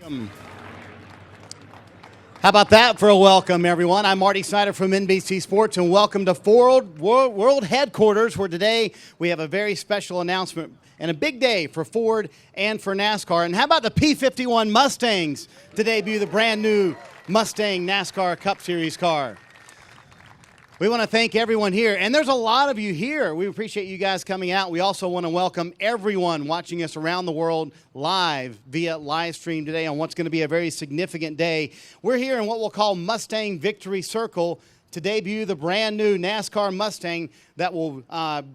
How about that for a welcome, everyone? I'm Marty Snyder from NBC Sports, and welcome to World Headquarters, where today we have a very special announcement and a big day for Ford and for NASCAR. And how about the P51 Mustangs to debut the brand new Mustang NASCAR Cup Series car? We want to thank everyone here, and there's a lot of you here. We appreciate you guys coming out. We also want to welcome everyone watching us around the world live via live stream today on what's going to be a very significant day. We're here in what we'll call Mustang Victory Circle to debut the brand new NASCAR Mustang that will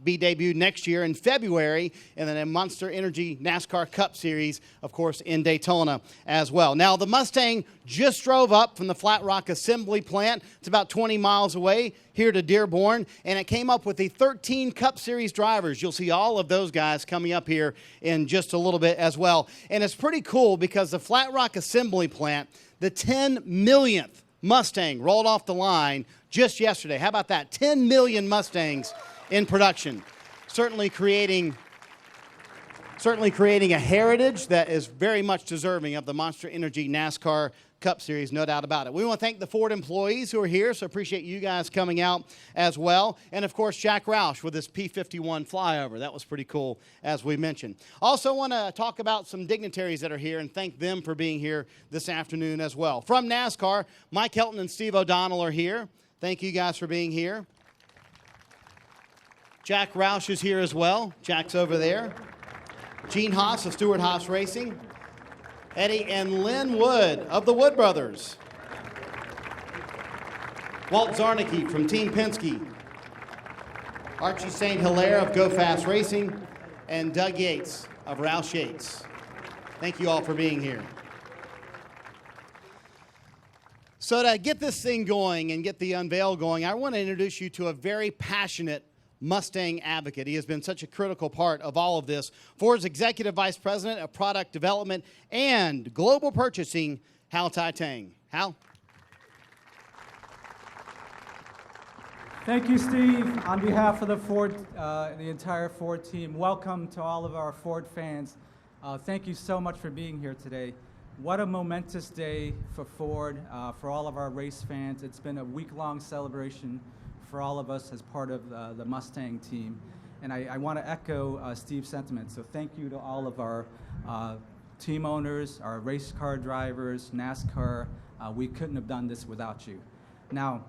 be debuted next year in February, and then a Monster Energy NASCAR Cup Series, of course, in Daytona as well. Now, the Mustang just drove up from the Flat Rock Assembly Plant. It's about 20 miles away here to Dearborn, and it came up with the 13 Cup Series drivers. You'll see all of those guys coming up here in just a little bit as well. And it's pretty cool because the Flat Rock Assembly Plant, the 10 millionth Mustang rolled off the line just yesterday. How about that? 10 million Mustangs in production. Certainly creating a heritage that is very much deserving of the Monster Energy NASCAR Cup Series, no doubt about it. We want to thank the Ford employees who are here, so appreciate you guys coming out as well. And, of course, Jack Roush with his P51 flyover. That was pretty cool, as we mentioned. Also want to talk about some dignitaries that are here and thank them for being here this afternoon as well. From NASCAR, Mike Helton and Steve O'Donnell are here. Thank you guys for being here. Jack Roush is here as well. Jack's over there. Gene Haas of Stewart Haas Racing. Eddie and Lynn Wood of the Wood Brothers. Walt Zarnicki from Team Penske. Archie St. Hilaire of Go Fast Racing. And Doug Yates of Roush Yates. Thank you all for being here. So to get this thing going and get the unveil going, I want to introduce you to a very passionate Mustang advocate. He has been such a critical part of all of this. Ford's Executive Vice President of Product Development and Global Purchasing, Hal Tai-Tang. Hal? Thank you, Steve. On behalf of the entire Ford team, welcome to all of our Ford fans. Thank you so much for being here today. What a momentous day for Ford, for all of our race fans. It's been a week-long celebration for all of us as part of the Mustang team. And I want to echo Steve's sentiment. So thank you to all of our team owners, our race car drivers, NASCAR. We couldn't have done this without you. Now,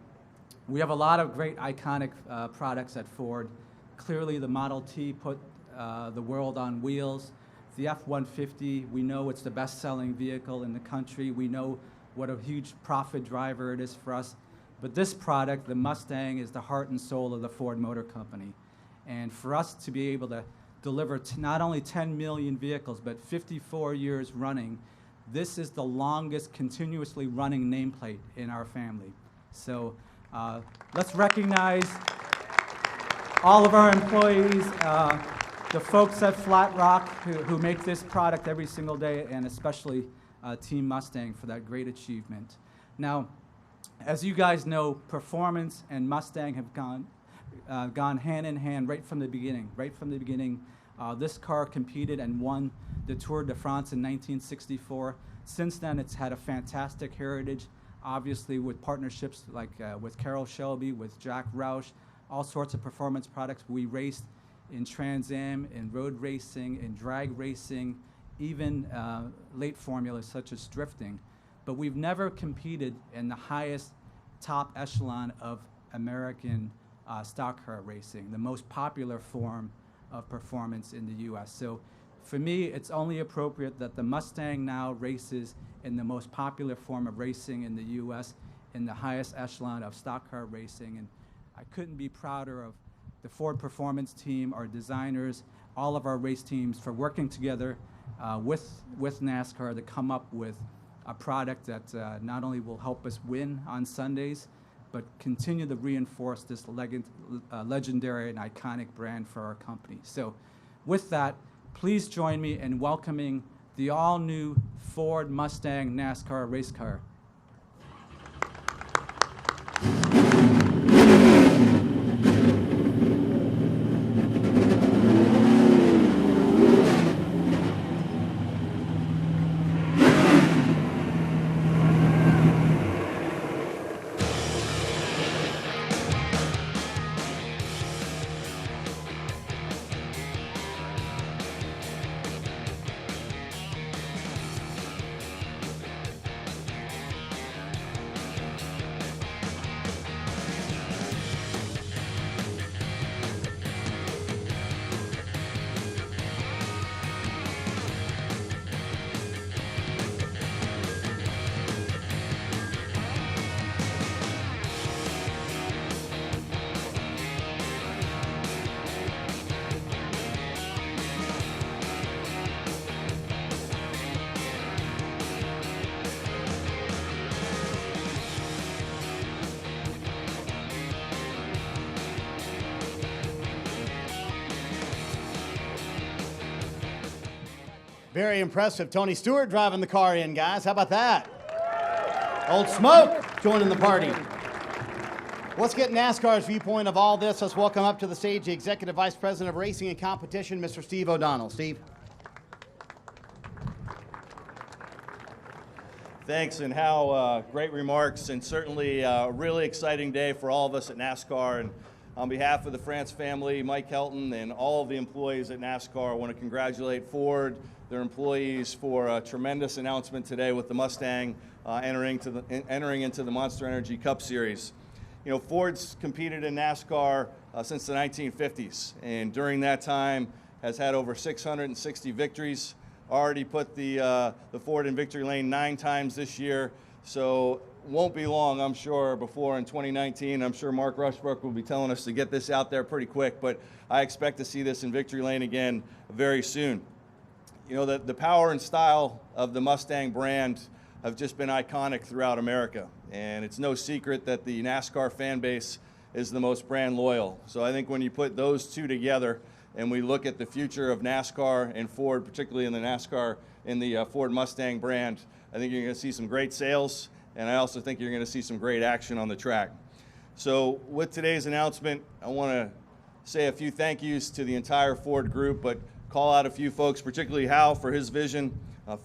we have a lot of great iconic products at Ford. Clearly, the Model T put the world on wheels. The F-150, we know it's the best-selling vehicle in the country. We know what a huge profit driver it is for us. But this product, the Mustang, is the heart and soul of the Ford Motor Company. And for us to be able to deliver not only 10 million vehicles, but 54 years running, this is the longest continuously running nameplate in our family. So let's recognize all of our employees, the folks at Flat Rock who make this product every single day, and especially Team Mustang for that great achievement. Now, as you guys know, performance and Mustang have gone hand in hand right from the beginning. This car competed and won the Tour de France in 1964. Since then, it's had a fantastic heritage, obviously with partnerships like with Carroll Shelby, with Jack Roush, all sorts of performance products. We raced in Trans Am, in road racing, in drag racing, even late formulas such as drifting. But we've never competed in the highest top echelon of American stock car racing, the most popular form of performance in the U.S. So for me, it's only appropriate that the Mustang now races in the most popular form of racing in the U.S., in the highest echelon of stock car racing. And I couldn't be prouder of the Ford Performance team, our designers, all of our race teams for working together with NASCAR to come up with a product that not only will help us win on Sundays, but continue to reinforce this legendary and iconic brand for our company. So with that, please join me in welcoming the all-new Ford Mustang NASCAR race car. Very impressive. Tony Stewart driving the car in, guys. How about that? Old Smoke joining the party. Let's get NASCAR's viewpoint of all this. Let's welcome up to the stage the Executive Vice President of Racing and Competition, Mr. Steve O'Donnell. Steve. Thanks, and how great remarks, and certainly a really exciting day for all of us at NASCAR. And on behalf of the France family, Mike Helton, and all of the employees at NASCAR, I want to congratulate Ford, their employees, for a tremendous announcement today with the Mustang entering into the Monster Energy Cup Series. You know, Ford's competed in NASCAR since the 1950s, and during that time has had over 660 victories. Already put the Ford in victory lane 9 times this year, so won't be long, I'm sure, before in 2019. I'm sure Mark Rushbrook will be telling us to get this out there pretty quick, but I expect to see this in victory lane again very soon. You know, the power and style of the Mustang brand have just been iconic throughout America, and it's no secret that the NASCAR fan base is the most brand loyal. So I think when you put those two together and we look at the future of NASCAR and Ford, particularly in the Ford Mustang brand, I think you're going to see some great sales, and I also think you're going to see some great action on the track. So with today's announcement, I want to say a few thank yous to the entire Ford group, but call out a few folks, particularly Hal for his vision,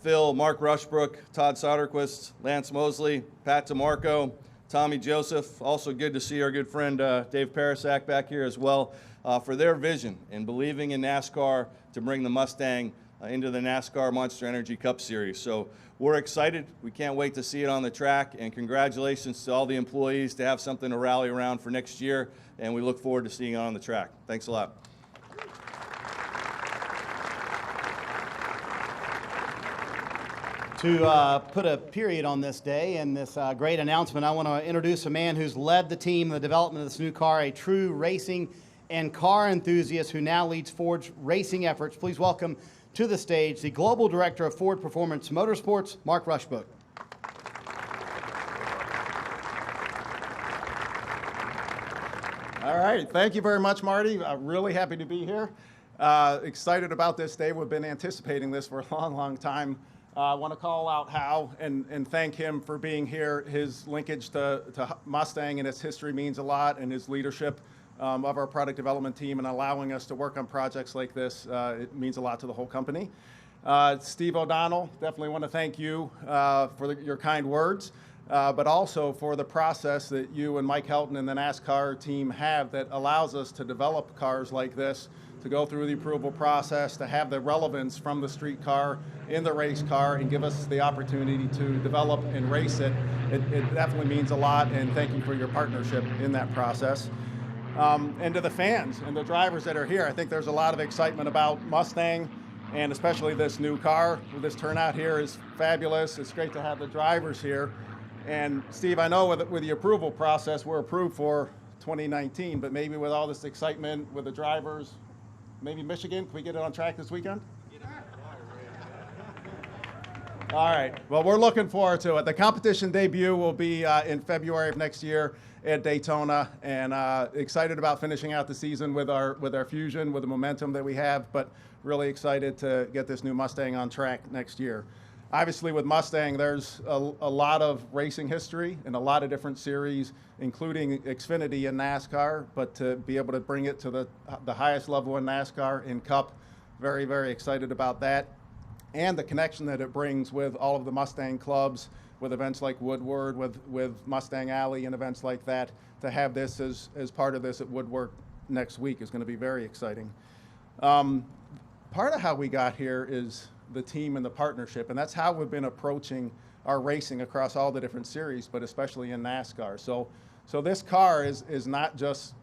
Phil, Mark Rushbrook, Todd Soderquist, Lance Mosley, Pat DeMarco, Tommy Joseph. Also good to see our good friend Dave Parasak back here as well, for their vision and believing in NASCAR to bring the Mustang into the NASCAR Monster Energy Cup Series. So we're excited. We can't wait to see it on the track, and congratulations to all the employees to have something to rally around for next year, and we look forward to seeing it on the track. Thanks a lot. To put a period on this day and this great announcement, I want to introduce a man who's led the team in the development of this new car, a true racing and car enthusiast who now leads Ford's racing efforts. Please welcome to the stage the Global Director of Ford Performance Motorsports, Mark Rushbrook. All right, thank you very much, Marty. I'm really happy to be here. Excited about this day. We've been anticipating this for a long, long time. I want to call out Hal and thank him for being here. His linkage to Mustang and its history means a lot, and his leadership of our product development team and allowing us to work on projects like this, it means a lot to the whole company. Steve O'Donnell, definitely want to thank you for your kind words, but also for the process that you and Mike Helton and the NASCAR team have that allows us to develop cars like this, to go through the approval process, to have the relevance from the street car in the race car and give us the opportunity to develop and race it. It definitely means a lot, and thank you for your partnership in that process. And to the fans and the drivers that are here, I think there's a lot of excitement about Mustang, and especially this new car. This turnout here is fabulous. It's great to have the drivers here. And Steve, I know with the approval process, we're approved for 2019, but maybe with all this excitement with the drivers, maybe Michigan, can we get it on track this weekend? All right, well, we're looking forward to it. The competition debut will be in February of next year at Daytona, and excited about finishing out the season with our Fusion, with the momentum that we have, but really excited to get this new Mustang on track next year. Obviously, with Mustang, there's a lot of racing history and a lot of different series, including Xfinity in NASCAR, but to be able to bring it to the highest level in NASCAR in Cup, very, very excited about that. And the connection that it brings with all of the Mustang clubs, with events like Woodward, with Mustang Alley and events like that, to have this as part of this at Woodward next week is going to be very exciting. Part of how we got here is the team and the partnership, and that's how we've been approaching our racing across all the different series, but especially in NASCAR. So this car is not just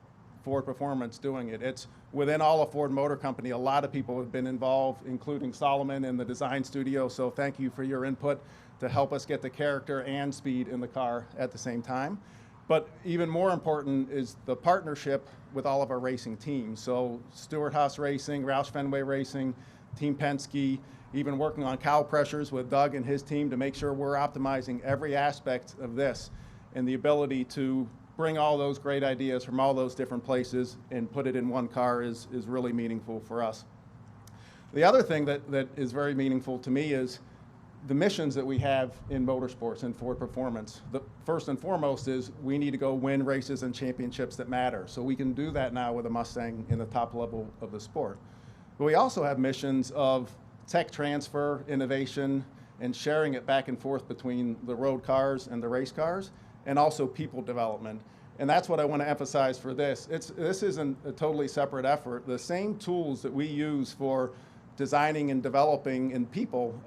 Ford Performance doing it. It's within all of Ford Motor Company. A lot of people have been involved, including Solomon in the design studio. So thank you for your input to help us get the character and speed in the car at the same time. But even more important is the partnership with all of our racing teams. So Stewart Haas Racing, Roush Fenway Racing, Team Penske, even working on cow pressures with Doug and his team to make sure we're optimizing every aspect of this, and the ability to bring all those great ideas from all those different places and put it in one car is really meaningful for us. The other thing that is very meaningful to me is the missions that we have in motorsports and Ford Performance. The first and foremost is we need to go win races and championships that matter. So we can do that now with a Mustang in the top level of the sport. But we also have missions of tech transfer, innovation, and sharing it back and forth between the road cars and the race cars, and also people development. And that's what I want to emphasize for this. This isn't a totally separate effort. The same tools that we use for designing and developing in people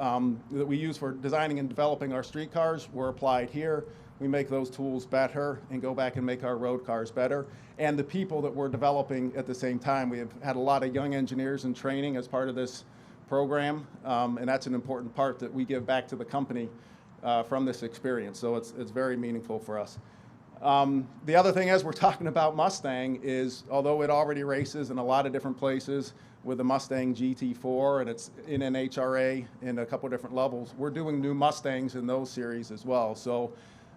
that we use for designing and developing our street cars were applied here. We make those tools better and go back and make our road cars better. And the people that we're developing at the same time, we have had a lot of young engineers in training as part of this program, and that's an important part that we give back to the company from this experience. So it's very meaningful for us. The other thing as we're talking about Mustang is, although it already races in a lot of different places with the Mustang GT4 and it's in an HRA in a couple different levels, we're doing new Mustangs in those series as well. So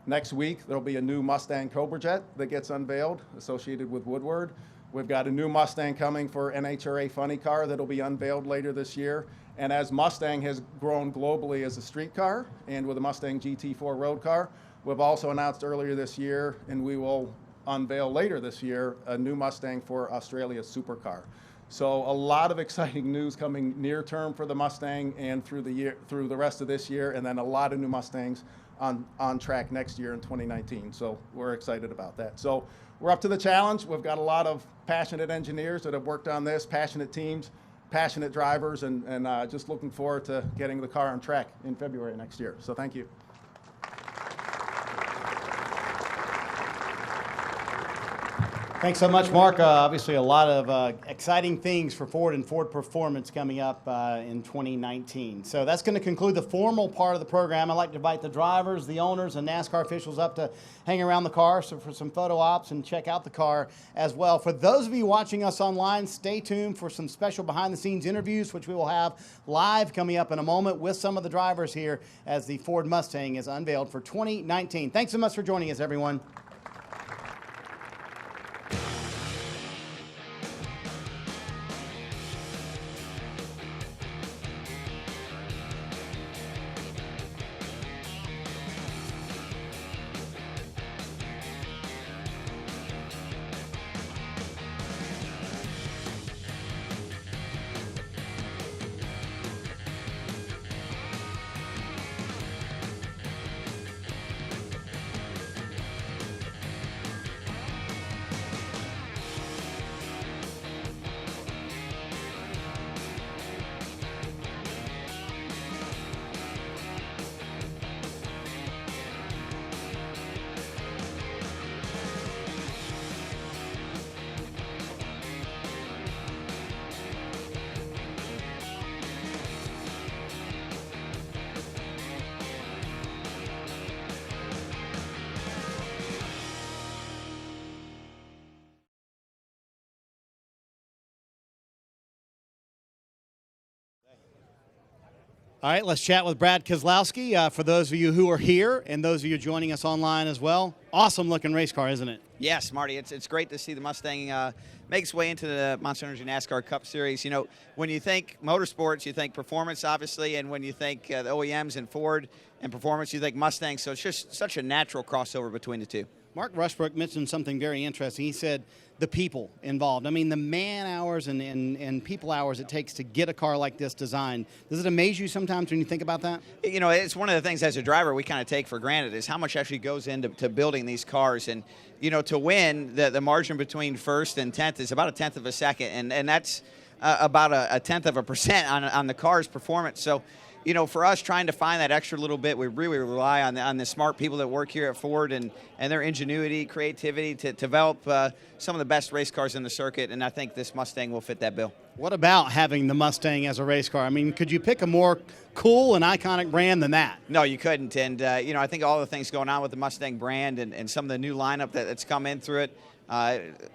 next week there'll be a new Mustang Cobra Jet that gets unveiled associated with Woodward. We've got a new Mustang coming for NHRA Funny Car that'll be unveiled later this year. And as Mustang has grown globally as a street car and with a Mustang GT4 road car, we've also announced earlier this year, and we will unveil later this year, a new Mustang for Australia's supercar. So a lot of exciting news coming near term for the Mustang and through the rest of this year, and then a lot of new Mustangs on track next year in 2019. So we're excited about that. So we're up to the challenge. We've got a lot of passionate engineers that have worked on this, passionate teams, passionate drivers, and just looking forward to getting the car on track in February next year. So thank you. Thanks so much, Mark. Obviously, a lot of exciting things for Ford and Ford Performance coming up in 2019. So that's going to conclude the formal part of the program. I'd like to invite the drivers, the owners, and NASCAR officials up to hang around the car for some photo ops and check out the car as well. For those of you watching us online, stay tuned for some special behind-the-scenes interviews, which we will have live coming up in a moment with some of the drivers here as the Ford Mustang is unveiled for 2019. Thanks so much for joining us, everyone. All right, let's chat with Brad Keselowski. For those of you who are here and those of you joining us online as well, awesome looking race car, isn't it? Yes, Marty, it's great to see the Mustang make its way into the Monster Energy NASCAR Cup Series. You know, when you think motorsports, you think performance, obviously, and when you think the OEMs and Ford and performance, you think Mustang. So it's just such a natural crossover between the two. Mark Rushbrook mentioned something very interesting. He said the people involved. I mean, the man hours and people hours it takes to get a car like this designed. Does it amaze you sometimes when you think about that? You know, it's one of the things as a driver we kind of take for granted is how much actually goes into building these cars. And, you know, to win, the margin between first and 10th is about a tenth of a second. And that's about a tenth of a percent on the car's performance. So, you know, for us trying to find that extra little bit, we really rely on the smart people that work here at Ford and their ingenuity, creativity to develop some of the best race cars in the circuit, and I think this Mustang will fit that bill. What about having the Mustang as a race car? I mean, could you pick a more cool and iconic brand than that? No, you couldn't, and, you know, I think all the things going on with the Mustang brand and some of the new lineup that's come in through it,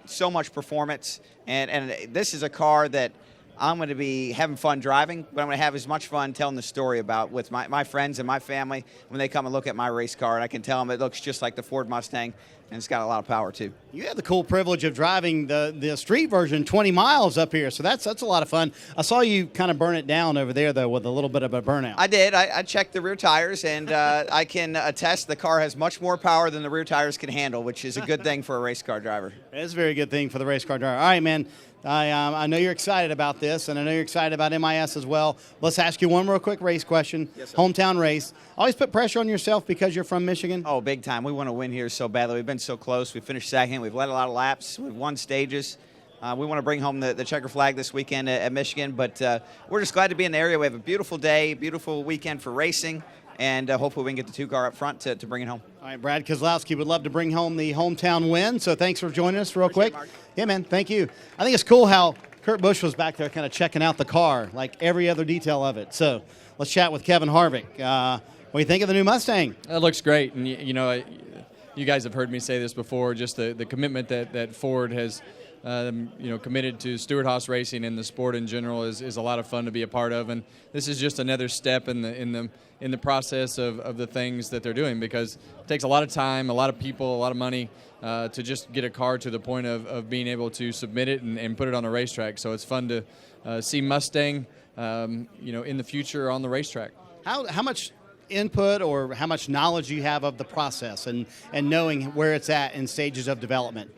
so much performance, and this is a car that I'm going to be having fun driving, but I'm going to have as much fun telling the story about with my friends and my family when they come and look at my race car, and I can tell them it looks just like the Ford Mustang, and it's got a lot of power too. You had the cool privilege of driving the street version 20 miles up here, so that's a lot of fun. I saw you kind of burn it down over there, though, with a little bit of a burnout. I did. I checked the rear tires, and I can attest the car has much more power than the rear tires can handle, which is a good thing for a race car driver. It's a very good thing for the race car driver. All right, man. I know you're excited about this, and I know you're excited about MIS as well. Let's ask you one more quick race question. Yes, sir. Hometown race. Always put pressure on yourself because you're from Michigan? Oh, big time. We want to win here so badly. We've been so close. We finished second. We've led a lot of laps. We've won stages. We want to bring home the checker flag this weekend at Michigan, but we're just glad to be in the area. We have a beautiful day, beautiful weekend for racing, and hopefully we can get the 2-car up front to bring it home. All right, Brad Keselowski would love to bring home the hometown win, so thanks for joining us real quick. Yeah, man, thank you. I think it's cool how Kurt Busch was back there kind of checking out the car, like every other detail of it. So let's chat with Kevin Harvick. What do you think of the new Mustang? It looks great, and you guys have heard me say this before. Just the commitment that Ford has, committed to Stewart-Haas racing and the sport in general is a lot of fun to be a part of. And this is just another step in the process of the things that they're doing, because it takes a lot of time, a lot of people, a lot of money to just get a car to the point of being able to submit it and put it on a racetrack. So it's fun to see Mustang, in the future on the racetrack. How much input or how much knowledge do you have of the process and knowing where it's at in stages of development?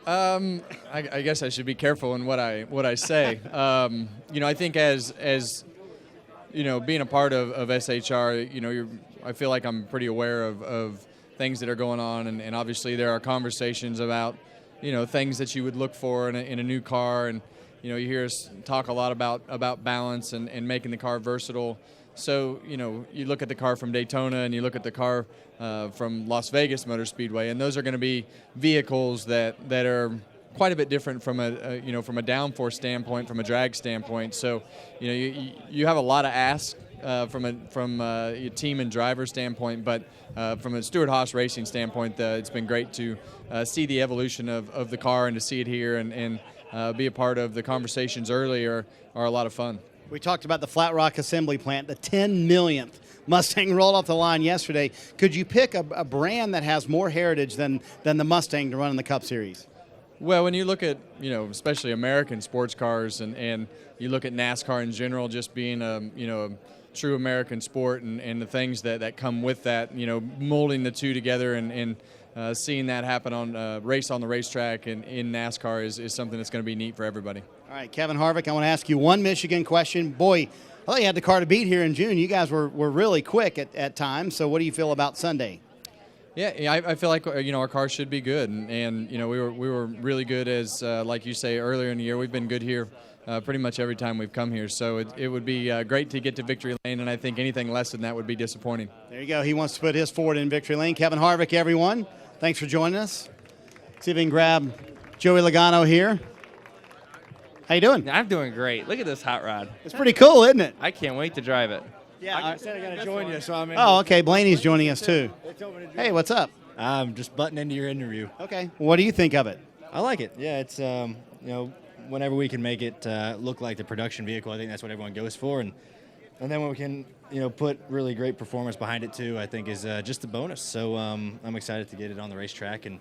I guess I should be careful in what I say. I think as being a part of SHR, I feel like I'm pretty aware of things that are going on, and obviously there are conversations about things that you would look for in a new car, and you hear us talk a lot about balance and making the car versatile. So you look at the car from Daytona and you look at the car from Las Vegas Motor Speedway, and those are going to be vehicles that are quite a bit different from a downforce standpoint, from a drag standpoint. So you have a lot of ask from a team and driver standpoint, but from a Stewart-Haas racing standpoint, it's been great to see the evolution of the car and to see it here and be a part of the conversations earlier are a lot of fun. We talked about the Flat Rock Assembly Plant, the 10 millionth Mustang rolled off the line yesterday. Could you pick a brand that has more heritage than the Mustang to run in the Cup Series? Well, when you look at, especially American sports cars and you look at NASCAR in general just being a true American sport and the things that come with that, molding the two together and seeing that happen on race on the racetrack and in NASCAR is something that's going to be neat for everybody. All right, Kevin Harvick, I want to ask you one Michigan question. Boy, I thought you had the car to beat here in June. You guys were really quick at times. So what do you feel about Sunday? Yeah, I feel like our car should be good, and we were really good as like you say earlier in the year. We've been good here pretty much every time we've come here. So it would be great to get to victory lane, and I think anything less than that would be disappointing. There you go. He wants to put his Ford in victory lane. Kevin Harvick, everyone. Thanks for joining us. See if we can grab Joey Logano here. How you doing? I'm doing great. Look at this hot rod. It's pretty cool, isn't it? I can't wait to drive it. Yeah. I said I got to join you, so I'm in. Oh, okay. Blaney's joining us too. Hey, what's up? I'm just butting into your interview. Okay. What do you think of it? I like it. Yeah, it's whenever we can make it look like the production vehicle, I think that's what everyone goes for, and then when we can put really great performance behind it too, I think is just a bonus. So I'm excited to get it on the racetrack and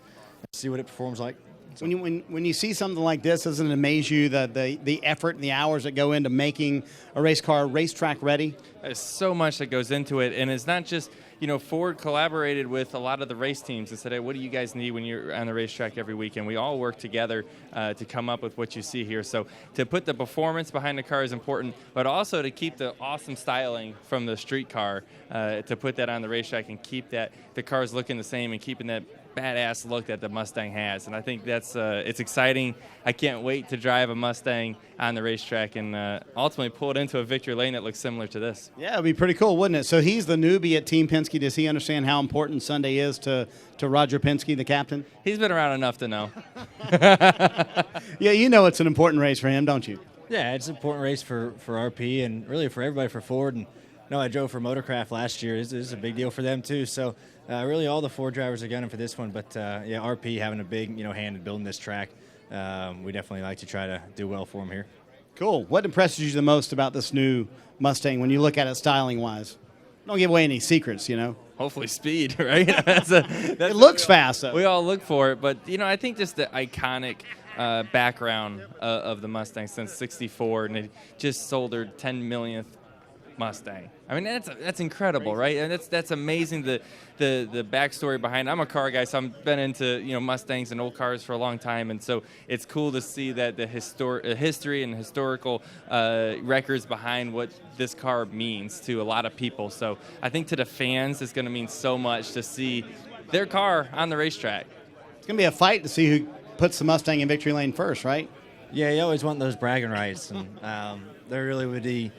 see what it performs like. So. When you see something like this, doesn't it amaze you the effort and the hours that go into making a race car racetrack ready? There's so much that goes into it, and it's not just Ford collaborated with a lot of the race teams and said, hey, what do you guys need when you're on the racetrack every weekend? We all work together to come up with what you see here. So to put the performance behind the car is important, but also to keep the awesome styling from the street car, to put that on the racetrack and keep the cars looking the same and keeping that badass look that the Mustang has. And I think that's it's exciting. I can't wait to drive a Mustang on the racetrack and ultimately pull it into a victory lane that looks similar to this. Yeah, it'd be pretty cool, wouldn't it? So he's the newbie at Team Penske. Does he understand how important Sunday is to Roger Penske, the captain? He's been around enough to know. Yeah, it's an important race for him, don't you? Yeah, it's an important race for RP and really for everybody, for Ford. And I drove for Motorcraft last year. This is a big deal for them too. So really all the Ford drivers are gunning for this one. But RP having a big hand in building this track we definitely like to try to do well for them here. Cool. What impresses you the most about this new Mustang when you look at it styling-wise? Don't give away any secrets, you know. Hopefully speed, right? It looks fast, though. We all look for it, but I think just the iconic background of the Mustang since '64, and it just sold their 10 millionth Mustang. I mean, that's incredible, right? And that's amazing. The backstory behind it. I'm a car guy, so I've been into Mustangs and old cars for a long time, and so it's cool to see that the history and historical records behind what this car means to a lot of people. So I think to the fans, it's going to mean so much to see their car on the racetrack. It's going to be a fight to see who puts the Mustang in victory lane first, right? Yeah, you always want those bragging rights, and there really would be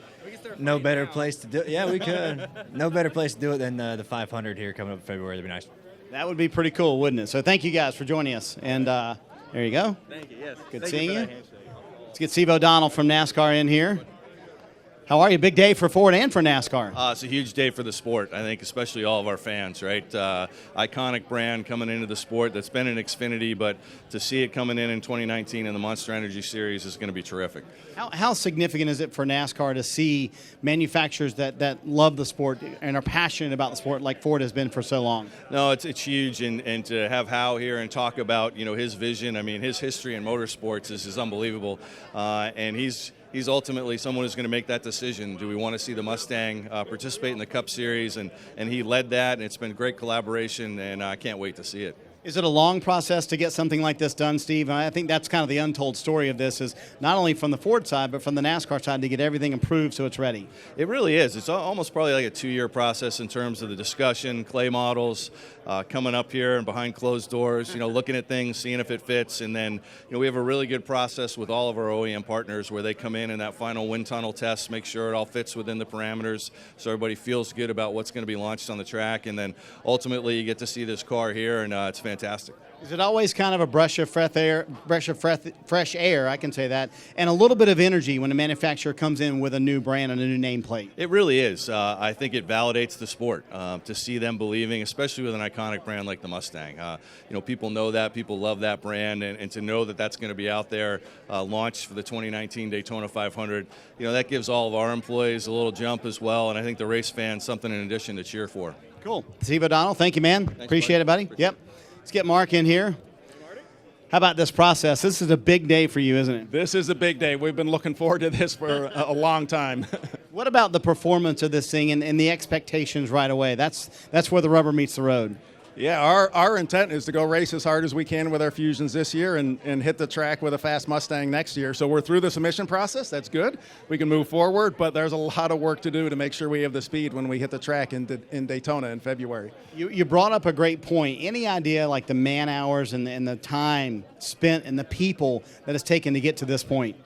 no better place to do it. Yeah, we could. No better place to do it than the 500 here coming up in February. That'd be nice. That would be pretty cool, wouldn't it? So thank you guys for joining us. And there you go. Thank you. Yes. Good seeing you. Let's get Steve O'Donnell from NASCAR in here. How are you? Big day for Ford and for NASCAR. It's a huge day for the sport, I think, especially all of our fans, right? Iconic brand coming into the sport that's been in Xfinity, but to see it coming in 2019 in the Monster Energy Series is going to be terrific. How significant is it for NASCAR to see manufacturers that love the sport and are passionate about the sport like Ford has been for so long? No, it's huge, and to have Hal here and talk about his vision. I mean, his history in motorsports is unbelievable, and he's ultimately someone who's going to make that decision. Do we want to see the Mustang participate in the Cup Series? And he led that, and it's been great collaboration, and I can't wait to see it. Is it a long process to get something like this done, Steve? And I think that's kind of the untold story of this, is not only from the Ford side, but from the NASCAR side to get everything improved so it's ready. It really is. It's almost probably like a 2-year process in terms of the discussion, clay models, coming up here and behind closed doors, looking at things, seeing if it fits. And then, we have a really good process with all of our OEM partners where they come in and that final wind tunnel test, make sure it all fits within the parameters so everybody feels good about what's going to be launched on the track. And then ultimately you get to see this car here, and it's fantastic. Is it always kind of a fresh air, I can say that, and a little bit of energy when a manufacturer comes in with a new brand and a new nameplate? It really is. I think it validates the sport to see them believing, especially with an iconic brand like the Mustang. People know that, people love that brand, and to know that that's going to be out there launched for the 2019 Daytona 500, that gives all of our employees a little jump as well, and I think the race fans something in addition to cheer for. Cool. Steve O'Donnell, thank you, man. Thanks, Appreciate it, buddy. Yep. Let's get Mark in here. How about this process? This is a big day for you, isn't it? This is a big day. We've been looking forward to this for a long time. What about the performance of this thing and the expectations right away? That's where the rubber meets the road. Yeah, our intent is to go race as hard as we can with our Fusions this year and hit the track with a fast Mustang next year. So we're through the submission process. That's good. We can move forward, but there's a lot of work to do to make sure we have the speed when we hit the track in Daytona in February. You brought up a great point. Any idea like the man hours and the time spent and the people that it's taken to get to this point?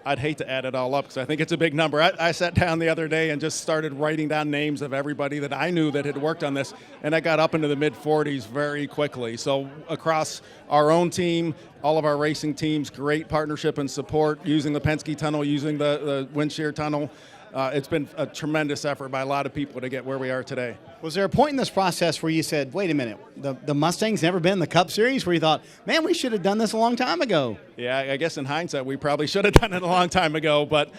I'd hate to add it all up because I think it's a big number. I sat down the other day and just started writing down names of everybody that I knew that had worked on this, and I got up into the mid-40s very quickly. So across our own team, all of our racing teams, great partnership and support, using the Penske tunnel, using the wind shear tunnel. It's been a tremendous effort by a lot of people to get where we are today. Was there a point in this process where you said, wait a minute, the Mustang's never been in the Cup Series, where you thought, man, we should have done this a long time ago? Yeah, I guess in hindsight, we probably should have done it a long time ago. But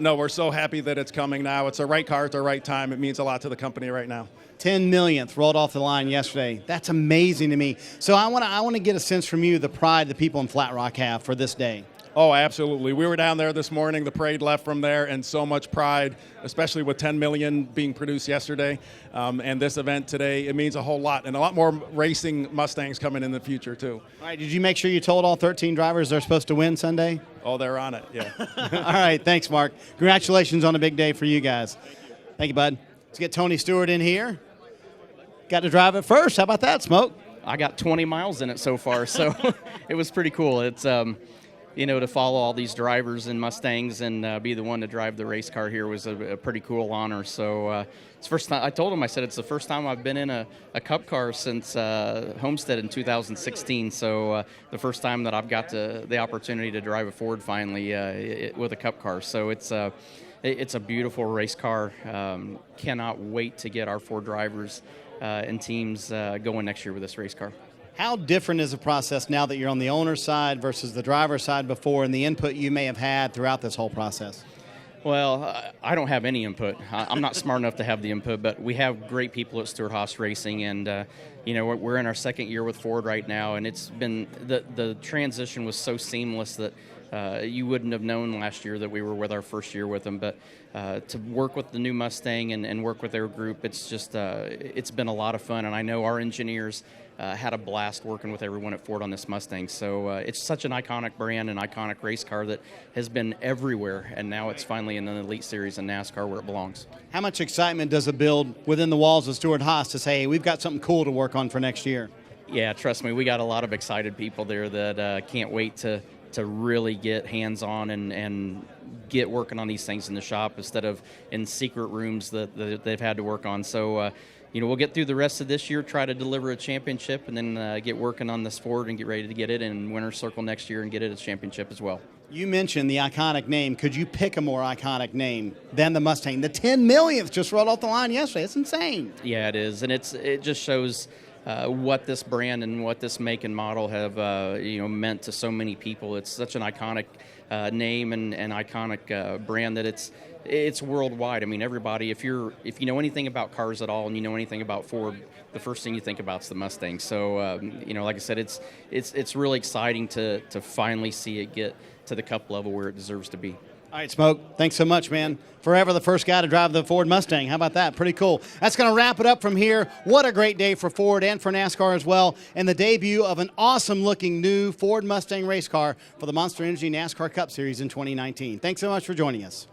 no, we're so happy that it's coming now. It's the right car at the right time. It means a lot to the company right now. 10 millionth rolled off the line yesterday. That's amazing to me. So I want to get a sense from you the pride the people in Flat Rock have for this day. Oh, absolutely. We were down there this morning. The parade left from there, and so much pride, especially with 10 million being produced yesterday. And this event today, it means a whole lot, and a lot more racing Mustangs coming in the future, too. All right, did you make sure you told all 13 drivers they're supposed to win Sunday? Oh, they're on it, yeah. All right, thanks, Mark. Congratulations on a big day for you guys. Thank you, bud. Let's get Tony Stewart in here. Got to drive it first. How about that, Smoke? I got 20 miles in it so far, so it was pretty cool. It's to follow all these drivers in Mustangs and be the one to drive the race car here was a pretty cool honor. So it's first time. I told him, I said, it's the first time I've been in a Cup car since Homestead in 2016. So the first time that I've got the opportunity to drive a Ford finally with a Cup car. So it's a beautiful race car. Cannot wait to get our Ford drivers and teams going next year with this race car. How different is the process now that you're on the owner's side versus the driver's side before, and the input you may have had throughout this whole process? Well, I don't have any input. I'm not smart enough to have the input, but we have great people at Stewart-Haas Racing, and we're in our second year with Ford right now, and it's been the transition was so seamless that you wouldn't have known last year that we were with our first year with them. But to work with the new Mustang and work with their group, it's just it's been a lot of fun, and I know our engineers had a blast working with everyone at Ford on this Mustang. So it's such an iconic brand, an iconic race car that has been everywhere, and now it's finally in an Elite Series in NASCAR where it belongs. How much excitement does it build within the walls of Stewart-Haas to say, hey, we've got something cool to work on for next year? Yeah, trust me, we got a lot of excited people there that can't wait to really get hands-on and get working on these things in the shop instead of in secret rooms that they've had to work on. So, we'll get through the rest of this year, try to deliver a championship, and then get working on this Ford and get ready to get it in winner's circle next year and get it a championship as well. You mentioned the iconic name. Could you pick a more iconic name than the Mustang? The 10 millionth just rolled off the line yesterday. It's insane. Yeah, it is, and it just shows what this brand and what this make and model have meant to so many people. It's such an iconic name and iconic brand that it's worldwide. I mean, everybody, if you know anything about cars at all and you know anything about Ford, the first thing you think about is the Mustang. So like I said, it's really exciting to finally see it get to the Cup level where it deserves to be. All right, Smoke, thanks so much, man. Forever the first guy to drive the Ford Mustang. How about that? Pretty cool. That's going to wrap it up from here. What a great day for Ford and for NASCAR as well, and the debut of an awesome-looking new Ford Mustang race car for the Monster Energy NASCAR Cup Series in 2019. Thanks so much for joining us.